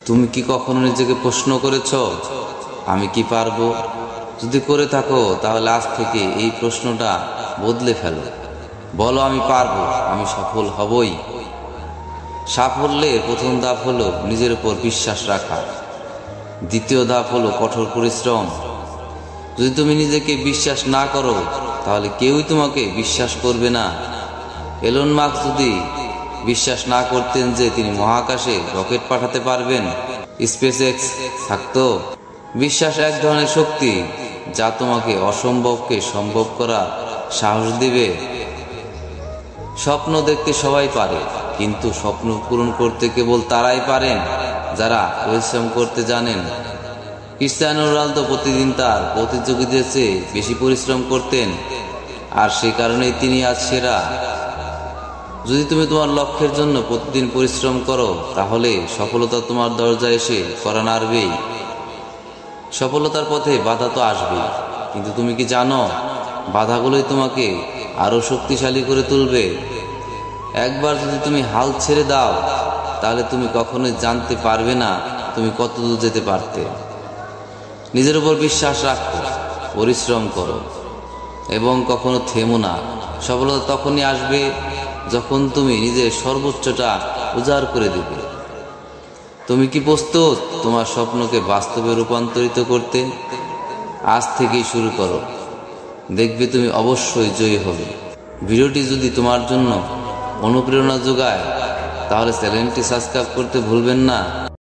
তুমি কি কখনো নিজেকে প্রশ্ন করেছো, আমি কি পারবো? যদি করে থাকো তাহলে আজ থেকে এই প্রশ্নটা বদলে ফেলো। বলো, আমি পারবো, আমি সফল হবই। সাফল্যের প্রথম ধাপ হলো নিজের উপর বিশ্বাস রাখা। দ্বিতীয় ধাপ হলো কঠোর পরিশ্রম। যদি তুমি নিজেকে বিশ্বাস না করো তাহলে কেউই তোমাকে বিশ্বাস করবে না। এলন মাস্ক যদি বিশ্বাস না করতেন যে তিনি মহাকাশে রকেট পাঠাতে পারবেন, স্পেস এক্স থাকতো। বিশ্বাস এক ধরনের শক্তি যা তোমাকে অসম্ভবকে সম্ভব করার সাহস দিবে। স্বপ্ন দেখতে সবাই পারে, কিন্তু স্বপ্ন পূরণ করতে কেবল তারাই পারেন যারা পরিশ্রম করতে জানেন। ক্রিস্টিয়ানো রোনালদো প্রতিদিন তার প্রতিযোগীদের চেয়ে বেশি পরিশ্রম করতেন, আর সে কারণেই তিনি আজ সেরা। যদি তুমি তোমার লক্ষ্যের জন্য প্রতিদিন পরিশ্রম করো তাহলে সফলতা তোমার দরজায় এসে কড়া নাড়বেই। সফলতার পথে বাধা তো আসবেই, কিন্তু তুমি কি জানো, বাধাগুলোই তোমাকে আরো শক্তিশালী করে তুলবে। একবার যদি তুমি হাল ছেড়ে দাও তাহলে তুমি কখনোই জানতে পারবে না তুমি কতদূর যেতে পারতে। নিজের উপর বিশ্বাস রাখো, পরিশ্রম করো এবং কখনো থেমো না। সফলতা তখনই আসবে যখন তুমি নিজের সর্বোচ্চটা উজাড় করে দেবে। তুমি কি প্রস্তুত তোমার স্বপ্নকে বাস্তবে রূপান্তরিত করতে? আজ থেকেই শুরু করো, দেখবে তুমি অবশ্যই জয়ী হবে। ভিডিওটি যদি তোমার জন্য অনুপ্রেরণা যোগায় তাহলে চ্যানেলটি সাবস্ক্রাইব করতে ভুলবেন না।